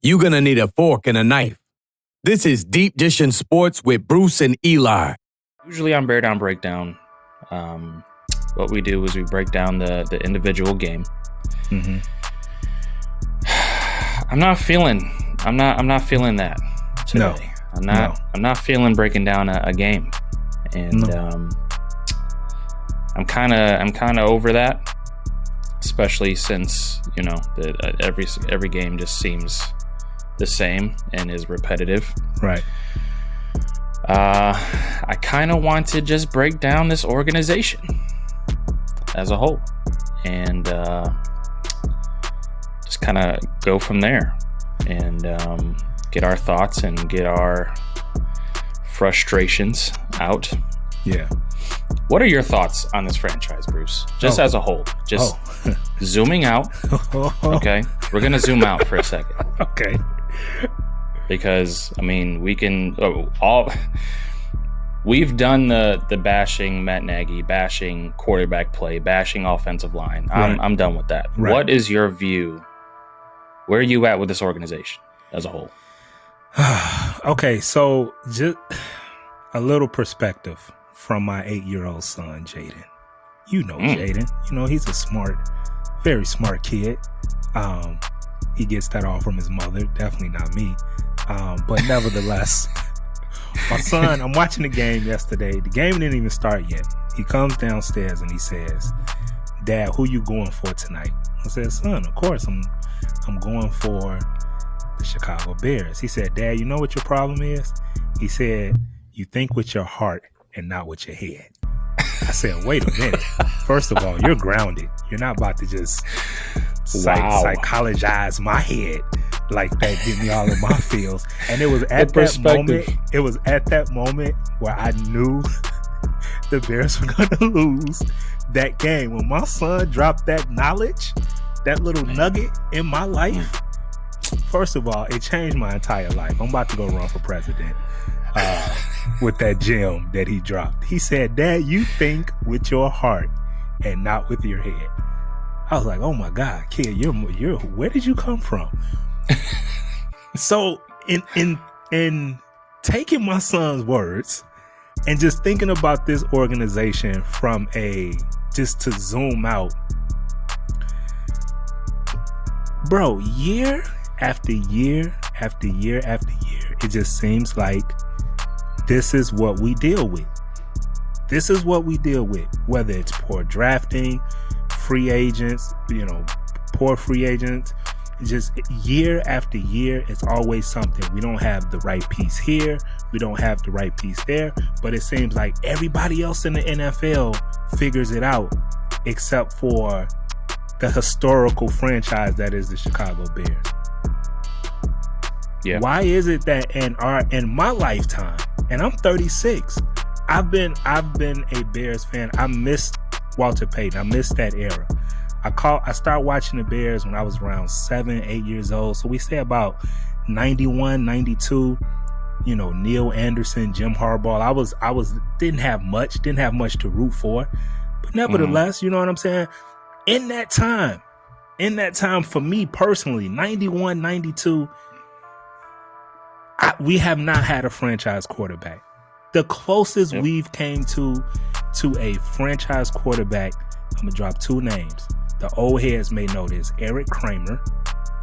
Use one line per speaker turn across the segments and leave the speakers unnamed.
you're going to need a fork and a knife. This is Deep Dishing Sports with Bruce and Eli.
Usually on Bear Down Breakdown, what we do is we break down the individual game.
Mm-hmm.
I'm not feeling that today.
No.
I'm not feeling breaking down a game. And I'm kind of over that, especially since, every game just seems the same and is repetitive.
Right.
I kind of want to just break down this organization as a whole and just kind of go from there and get our thoughts and get our frustrations out.
Yeah.
What are your thoughts on this franchise, Bruce? Just as a whole. Just zooming out. Okay. We're going to zoom out for a second.
Okay.
Because, we can we've done the bashing Matt Nagy, bashing quarterback play, bashing offensive line.
Right.
I'm done with that.
Right.
What is your view? Where are you at with this organization as a whole?
Okay, so just a little perspective from my 8-year-old son, Jaden. Jaden. He's a very smart kid. He gets that all from his mother, definitely not me. But nevertheless, my son, I'm watching the game yesterday. The game didn't even start yet. He comes downstairs and he says, "Dad, who you going for tonight?" I said, "Son, of course I'm going for the Chicago Bears." He said, "Dad, you know what your problem is?" He said, "You think with your heart and not with your head." I said, "Wait a minute. First of all, you're grounded. You're not about to just psychologize my head like that, get me all in my feels." And it was at that moment where I knew the Bears were going to lose that game. When my son dropped that knowledge, that little nugget in my life, first of all, it changed my entire life. I'm about to go run for president with that gem that he dropped. He said, "Dad, you think with your heart and not with your head." I was like, "Oh my God, kid, you're where did you come from?" So in taking my son's words and just thinking about this organization from just to zoom out, bro, year after year after year after year, it just seems like this is what we deal with. This is what we deal with, whether it's poor drafting, free agents, poor free agents. Just year after year, it's always something. We don't have the right piece here. We don't have the right piece there. But it seems like everybody else in the NFL figures it out, except for the historical franchise that is the Chicago Bears.
Yeah.
Why is it that in my lifetime, and I'm 36, I've been a Bears fan. I missed Walter Payton. I missed that era. I started watching the Bears when I was around 7, 8 years old. So we say about 91, 92, Neil Anderson, Jim Harbaugh. I didn't have much to root for, but nevertheless, you know what I'm saying? In that time for me personally, 91, 92, we have not had a franchise quarterback. The closest we've came to a franchise quarterback, I'm going to drop 2 names. The old heads may know this. Eric Kramer,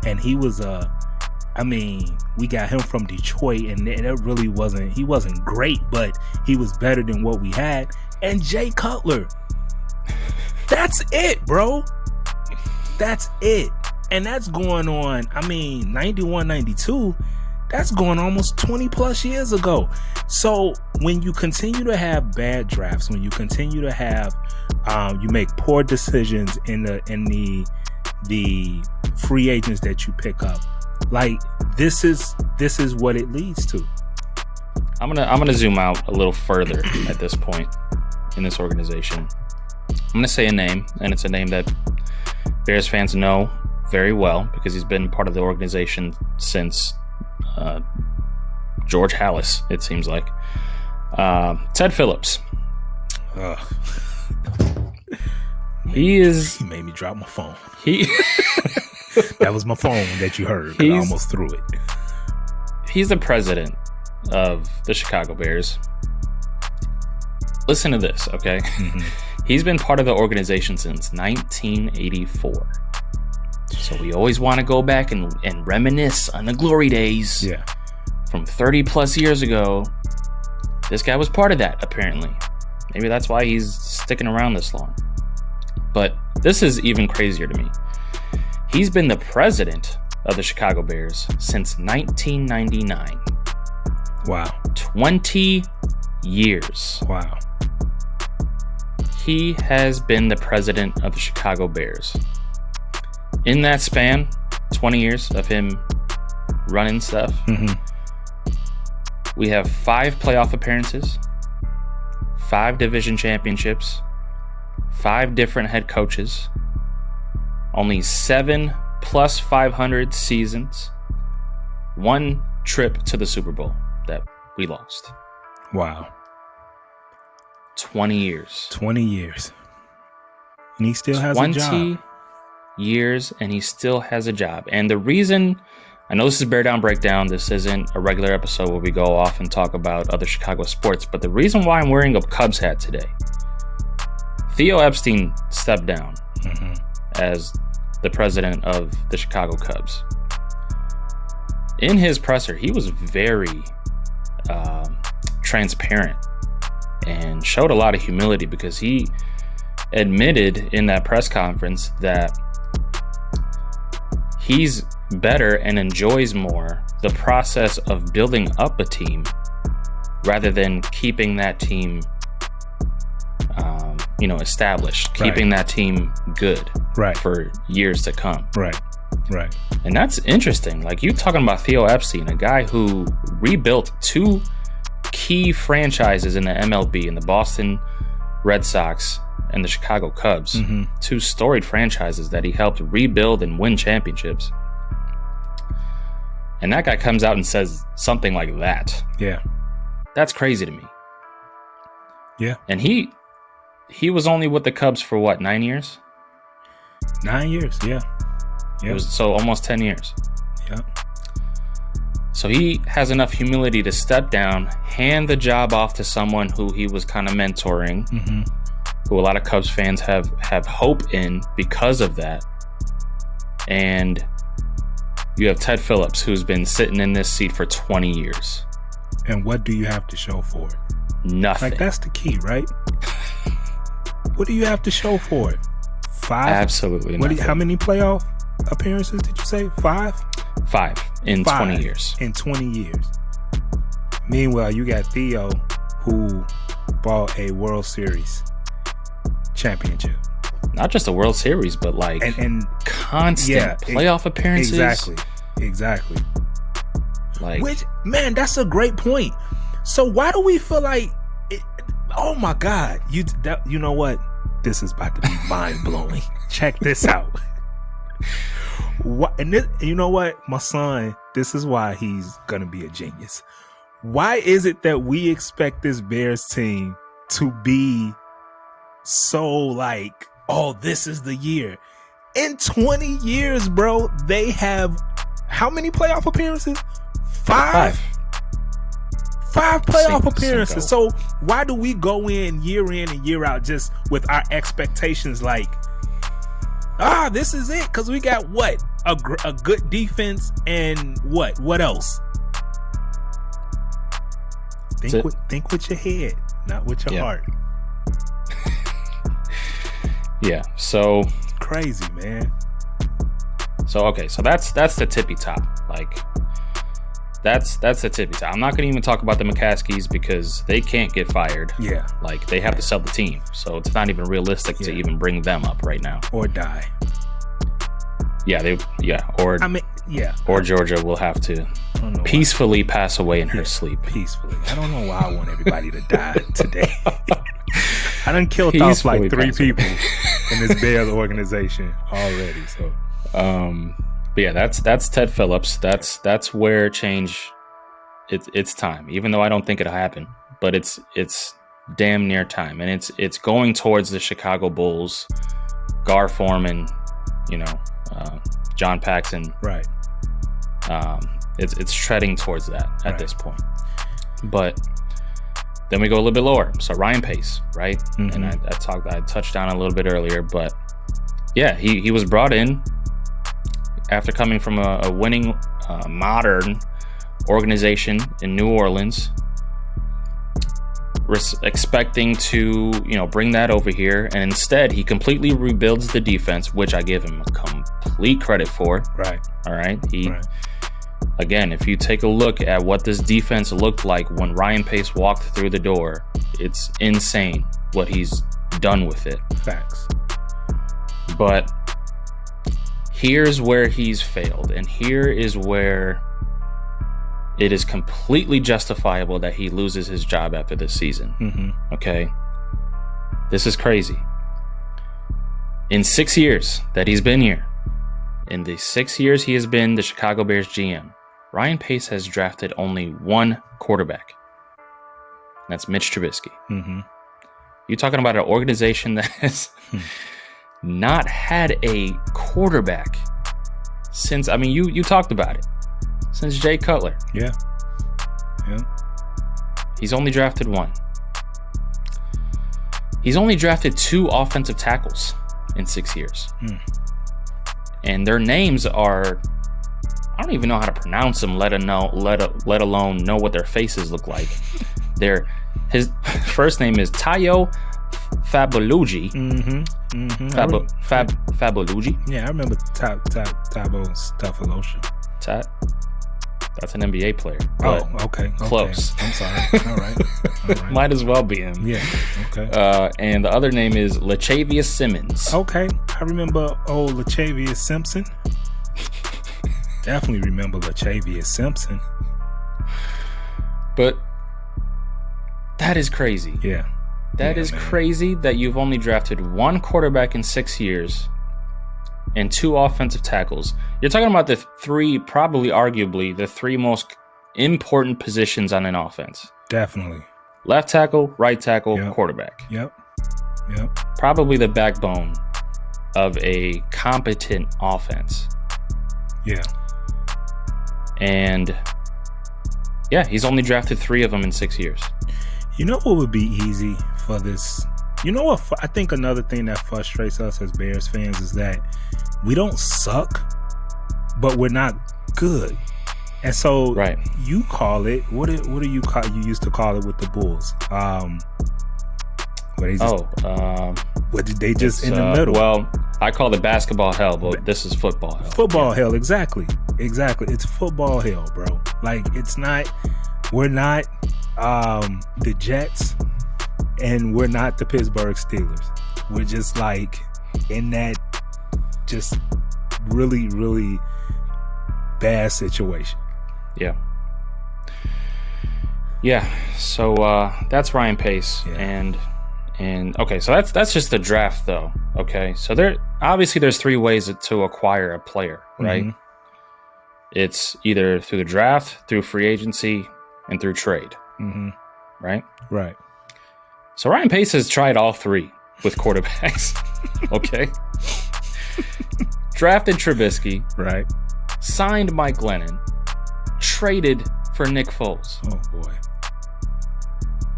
and he was we got him from Detroit, and it really he wasn't great, but he was better than what we had. And Jay Cutler. That's it, bro. That's it. And that's going on, 91, 92, that's going almost 20 plus years ago. So when you continue to have bad drafts, when you continue to have, you make poor decisions in the free agents that you pick up, like this is what it leads to.
I'm gonna zoom out a little further at this point in this organization. I'm gonna say a name, and it's a name that Bears fans know very well because he's been part of the organization since George Halas, it seems like. Ted Phillips.
He made me drop my phone. That was my phone that you heard. 'Cause I almost threw it.
He's the president of the Chicago Bears. Listen to this, okay? Mm-hmm. He's been part of the organization since 1984. So we always want to go back and reminisce on the glory days.
Yeah.
From 30 plus years ago. This guy was part of that, apparently. Maybe that's why he's sticking around this long. But this is even crazier to me. He's been the president of the Chicago Bears since 1999.
Wow.
20 years.
Wow.
He has been the president of the Chicago Bears. In that span, 20 years of him running stuff, we have 5 playoff appearances, 5 division championships, 5 different head coaches, only 7 plus 500 seasons, 1 trip to the Super Bowl that we lost.
Wow.
20 years.
20 years. And he still has a job.
20 years and he still has a job. And the reason, I know this is Bear Down Breakdown. This isn't a regular episode where we go off and talk about other Chicago sports. But the reason why I'm wearing a Cubs hat today, Theo Epstein stepped down as the president of the Chicago Cubs. In his presser, he was very transparent and showed a lot of humility because he admitted in that press conference that he's better and enjoys more the process of building up a team rather than keeping that team established, keeping that team good for years to come.
Right.
And that's interesting. Like, you talking about Theo Epstein, a guy who rebuilt 2 key franchises in the MLB, in the Boston Red Sox and the Chicago Cubs, 2 storied franchises that he helped rebuild and win championships. And that guy comes out and says something like that.
Yeah. That's
crazy to me.
Yeah.
And he was only with the Cubs for what, 9 years?
9 years, yeah.
It was so almost 10 years.
Yeah.
So he has enough humility to step down, hand the job off to someone who he was kind of mentoring, who a lot of Cubs fans have hope in because of that. And you have Ted Phillips, who's been sitting in this seat for 20 years.
And what do you have to show for it?
Nothing.
Like, that's the key, right? What do you have to show for it? 5?
Absolutely nothing.
How many playoff appearances did you say? 5?
5 in 20 years.
In 20 years. Meanwhile, you got Theo, who bought a World Series championship.
Not just a World Series, but like and constant playoff appearances.
Exactly.
Like,
which, man, that's a great point. So why do we feel like oh my God, you know what? This is about to be mind blowing. Check this out. You know what, my son, this is why he's gonna be a genius. Why is it that we expect this Bears team to be so like, oh, this is the year? In 20 years, bro, they have how many playoff appearances? 5 playoff appearances. So why do we go in and year out just with our expectations like, this is it? Because we got what? A good defense and what else? Think with your head, not with your heart.
Yeah. So
crazy, man.
So okay, so that's the tippy top. Like, that's the tippy top. I'm not going to even talk about the McCaskies because they can't get fired.
Yeah.
Like, they have to sell the team. So it's not even realistic to even bring them up right now.
Or die.
Or Georgia will have to peacefully pass away in her sleep.
Peacefully. I don't know why I want everybody to die today. I done killed off like 3 people in this Bears organization already. So,
but yeah, that's Ted Phillips. That's where change. It's time. Even though I don't think it'll happen, but it's damn near time, and it's going towards the Chicago Bulls. Gar Forman, John Paxson.
Right.
It's treading towards that at this point. But then we go a little bit lower. So Ryan Pace, right? And I touched on it a little bit earlier, but yeah, he was brought in after coming from a winning modern organization in New Orleans, expecting to bring that over here, and instead he completely rebuilds the defense, which I give him complete credit for.
Right.
All right. Again, if you take a look at what this defense looked like when Ryan Pace walked through the door, it's insane what he's done with it.
Facts.
But here's where he's failed, and here is where it is completely justifiable that he loses his job after this season. Okay? This is crazy. In 6 years that he's been here, in the 6 years he has been the Chicago Bears GM, Ryan Pace has drafted only one quarterback. That's Mitch Trubisky. You're talking about an organization that has not had a quarterback since, you talked about it, since Jay Cutler.
Yeah.
He's only drafted one. He's only drafted 2 offensive tackles in 6 years. And their names are, I don't even know how to pronounce them, let alone know what their faces look like. His first name is Tayo Fabolugi. Fabolugi.
Yeah, I remember Tabo Stuffalotion.
That's an NBA player.
Oh, okay.
Close.
I'm sorry. All right.
Might as well be him.
Yeah. Okay.
And the other name is Lachavius Simmons.
Okay. I remember old Lachavius Simpson. Definitely remember Lachavius Simpson.
But that is crazy.
Yeah.
That is crazy that you've only drafted one quarterback in 6 years and 2 offensive tackles. You're talking about the 3, probably arguably the 3 most important positions on an offense.
Definitely.
Left tackle, right tackle, quarterback.
Yep.
Probably the backbone of a competent offense.
Yeah.
And yeah, he's only drafted 3 of them in 6 years.
You know what would be easy for this? You know what? I think another thing that frustrates us as Bears fans is that we don't suck, but we're not good. And so you call it, what do you call, you used to call it with the Bulls? What did they just in the middle?
Well, I call it basketball hell, but this is football hell.
Football hell, exactly. It's football hell, bro. Like, we're not the Jets, and we're not the Pittsburgh Steelers. We're just like in that just really, really bad situation.
Yeah. So that's Ryan Pace, and okay, so that's just the draft, though. Okay, so there's 3 ways to acquire a player, right? It's either through the draft, through free agency, and through trade. Right. So Ryan Pace has tried all 3 with quarterbacks. Okay. Drafted Trubisky.
Right.
Signed Mike Glennon. Traded for Nick Foles.
Oh boy.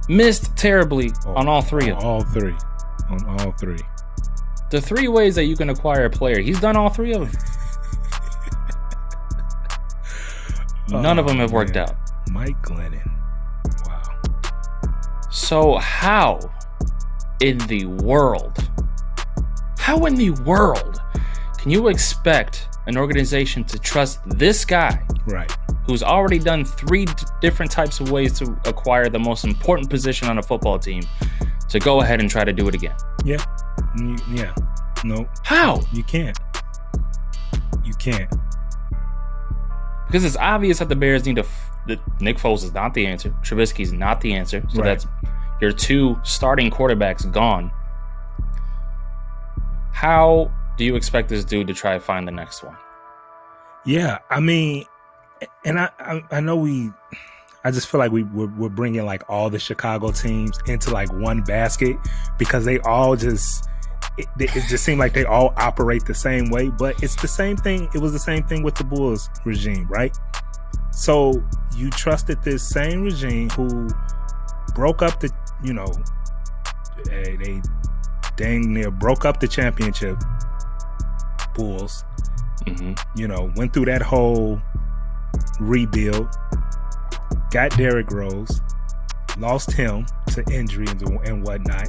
Missed terribly on all 3 of them.
On all 3.
The 3 ways that you can acquire a player, he's done all 3 of them. None of them have worked out.
Mike Glennon. Wow.
So how in the world can you expect an organization to trust this guy,
right,
who's already done 3 different types of ways to acquire the most important position on a football team, to go ahead and try to do it again?
Yeah. No.
How?
You can't.
Because it's obvious that the Bears need that Nick Foles is not the answer. Trubisky's not the answer. So that's your 2 starting quarterbacks gone. How do you expect this dude to try to find the next one?
Yeah, I mean, and I know I just feel like we're bringing like all the Chicago teams into like one basket, because they all just, it just seemed like they all operate the same way, but it's the same thing. It was the same thing with the Bulls regime, right? So you trusted this same regime who broke up the, they dang near broke up the championship Bulls, went through that whole rebuild, got Derrick Rose, lost him to injury and whatnot,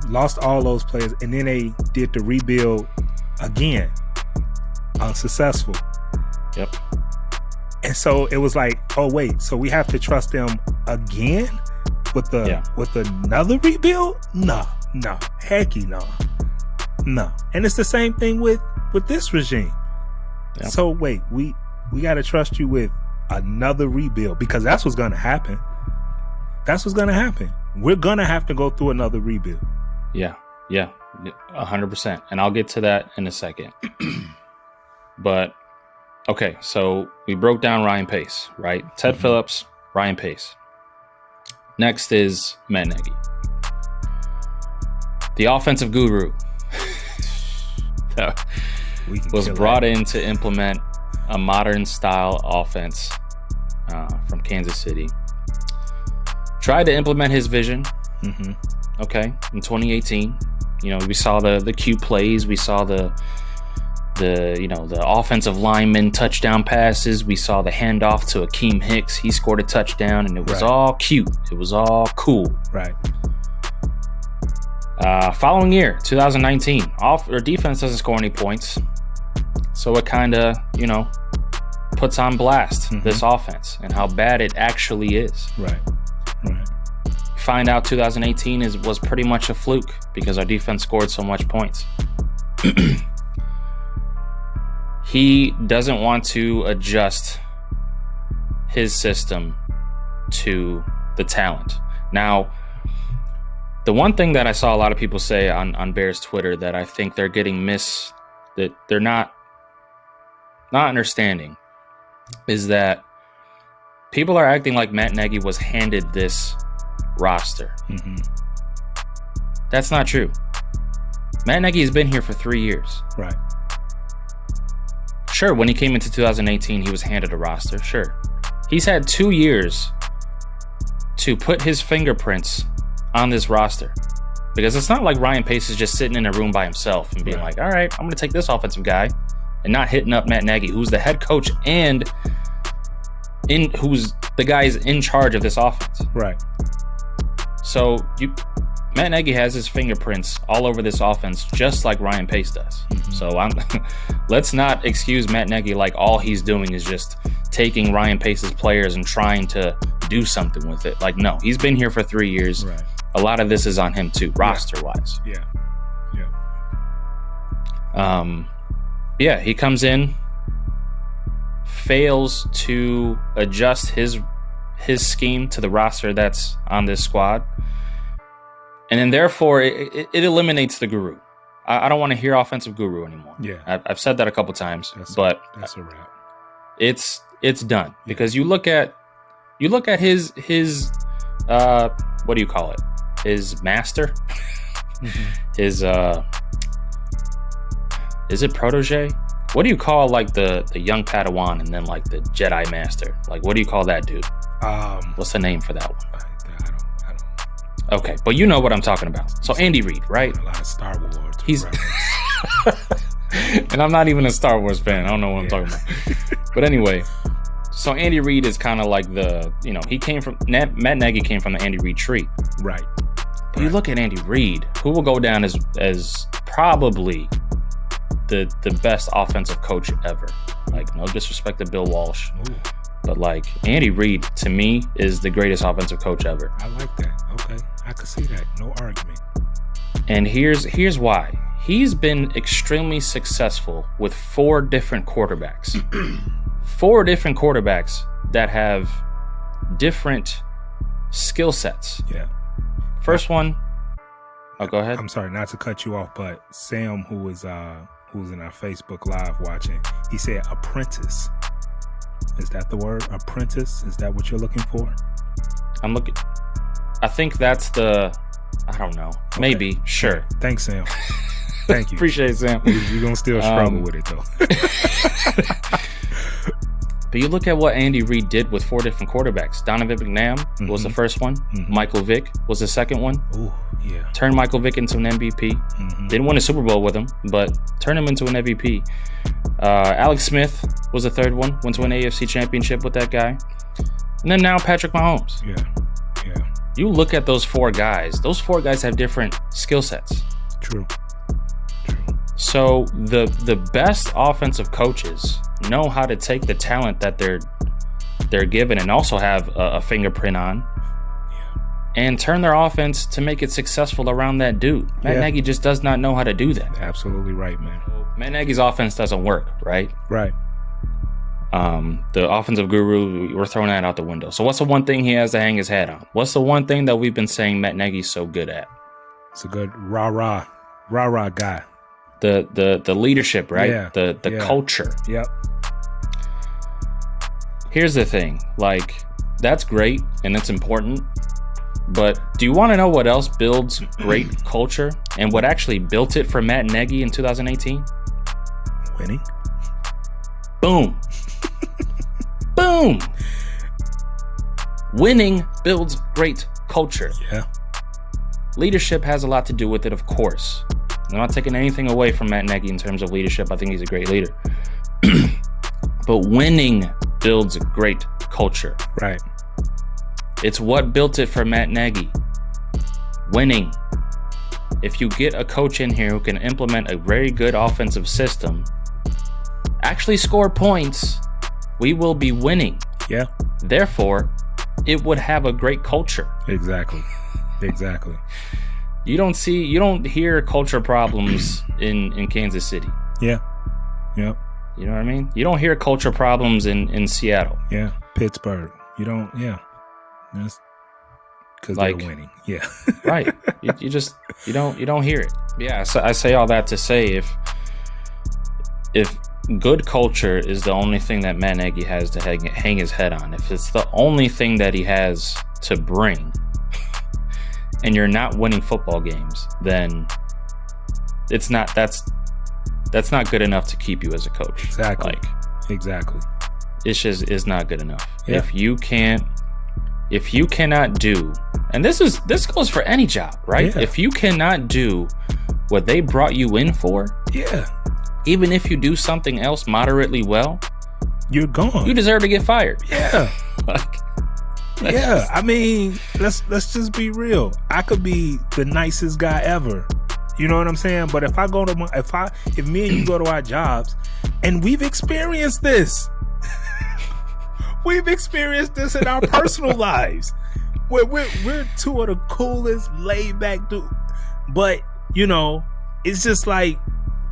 lost all those players, and then they did the rebuild again, unsuccessful.
Yep.
And so it was like, oh wait, so we have to trust them again with another rebuild? No, hecky no. And it's the same thing with this regime. Yep. So wait, we got to trust you with another rebuild because that's what's going to happen. That's what's going to happen. We're going to have to go through another rebuild.
Yeah, 100%. And I'll get to that in a second. But, okay, so we broke down Ryan Pace, right? Ted Phillips, Ryan Pace. Next is Matt Nagy, the offensive guru that was brought in to implement a modern style offense from Kansas City. Tried to implement his vision. Okay, in 2018, we saw the cute plays. We saw the offensive lineman touchdown passes. We saw the handoff to Akeem Hicks. He scored a touchdown, and it was all cute. It was all cool.
Right.
Following year, 2019, our defense doesn't score any points, so it kind of puts on blast this offense and how bad it actually is.
Right.
Find out 2018 was pretty much a fluke because our defense scored so much points. He doesn't want to adjust his system to the talent. Now, the one thing that I saw a lot of people say on Bears Twitter that I think they're getting that they're not understanding is that people are acting like Matt Nagy was handed this roster. That's not true. Matt Nagy has been here for 3 years.
Right.
Sure, when he came into 2018, he was handed a roster. Sure. He's had 2 years to put his fingerprints on this roster. Because it's not like Ryan Pace is just sitting in a room by himself and being like, all right, I'm going to take this offensive guy and not hitting up Matt Nagy, who's the head coach and who's the guys in charge of this offense.
Right.
So Matt Nagy has his fingerprints all over this offense, just like Ryan Pace does. So let's not excuse Matt Nagy like all he's doing is just taking Ryan Pace's players and trying to do something with it. Like, no, he's been here for 3 years.
Right.
A lot of this is on him too, roster-wise.
Yeah.
He comes in, fails to adjust his scheme to the roster that's on this squad. And then therefore it eliminates the guru. I don't want to hear offensive guru anymore.
Yeah.
I've said that a couple times, but
that's a wrap.
It's done because you look at his what do you call it? His master? His is it protege? What do you call like the young Padawan and then like the Jedi master? Like what do you call that dude? What's the name for that one?
I don't.
Okay, but you know what I'm talking about. So Andy Reid, right?
A lot of Star Wars.
He's and I'm not even a Star Wars fan. I don't know what I'm talking about. But anyway, so Andy Reid is kind of like he came from Matt Nagy came from the Andy Reid tree.
Right.
But you look at Andy Reid, who will go down as probably the best offensive coach ever. Like, no disrespect to Bill Walsh.
Ooh.
But like Andy Reid to me is the greatest offensive coach ever.
I like that. Okay. I could see that. No argument.
And here's why. He's been extremely successful with 4 different quarterbacks. 4 different quarterbacks that have different skill sets.
Yeah.
First one. Oh, go ahead.
I'm sorry not to cut you off, but Sam, who's in our Facebook Live watching, he said apprentice. Is that the word? Apprentice? Is that what you're looking for?
I think that's the I don't know.
Okay.
Maybe. Sure.
Thanks, Sam. Thank you.
Appreciate it, Sam.
You're going to still struggle with it, though.
But you look at what Andy Reid did with 4 different quarterbacks. Donovan McNabb was the first one. Michael Vick was the second one.
Ooh, yeah.
Turned Michael Vick into an MVP. Didn't win a Super Bowl with him, but turned him into an MVP. Alex Smith was the third one. Went to an AFC championship with that guy. And then now Patrick Mahomes.
Yeah.
You look at those 4 guys. Those 4 guys have different skill sets.
True.
So the best offensive coaches know how to take the talent that they're given and also have a fingerprint on, and turn their offense to make it successful around that dude. Matt Nagy just does not know how to do that.
Absolutely right, man.
Matt Nagy's offense doesn't work, right?
Right.
The offensive guru, we're throwing that out the window. So what's the one thing he has to hang his hat on? What's the one thing that we've been saying Matt Nagy's so good at?
It's a good rah-rah guy.
The leadership, right?
Yeah.
The culture.
Yep.
Here's the thing, like, that's great and it's important, but do you want to know what else builds great culture and what actually built it for Matt Nagy in 2018?
Winning.
Boom. Boom. Winning builds great culture.
Yeah.
Leadership has a lot to do with it, of course. I'm not taking anything away from Matt Nagy in terms of leadership. I think he's a great leader. But winning builds a great culture.
Right.
It's what built it for Matt Nagy. Winning. If you get a coach in here who can implement a very good offensive system, actually score points, we will be winning.
Yeah.
Therefore, it would have a great culture.
Exactly.
You don't hear culture problems in Kansas City.
Yeah. Yep.
You know what I mean? You don't hear culture problems in Seattle.
Yeah. Pittsburgh. You don't. Yeah. That's because they're winning. Yeah.
Right. You don't hear it. Yeah. So I say all that to say if good culture is the only thing that Matt Nagy has to hang his head on, if it's the only thing that he has to bring, and you're not winning football games, then that's not good enough to keep you as a coach.
Exactly.
Exactly. It's just is not good enough.
Yeah.
If you cannot do, and this goes for any job, right?
Yeah.
If you cannot do what they brought you in for, even if you do something else moderately well,
you're gone.
You deserve to get fired.
Yeah. I mean, let's just be real. I could be the nicest guy ever. You know what I'm saying? But if me and you go to our jobs, and we've experienced this. We've experienced this in our personal lives. We're two of the coolest, laid back dudes. But, it's just like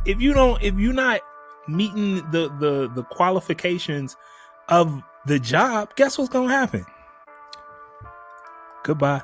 if you're not meeting the qualifications of the job, guess what's gonna happen? Goodbye.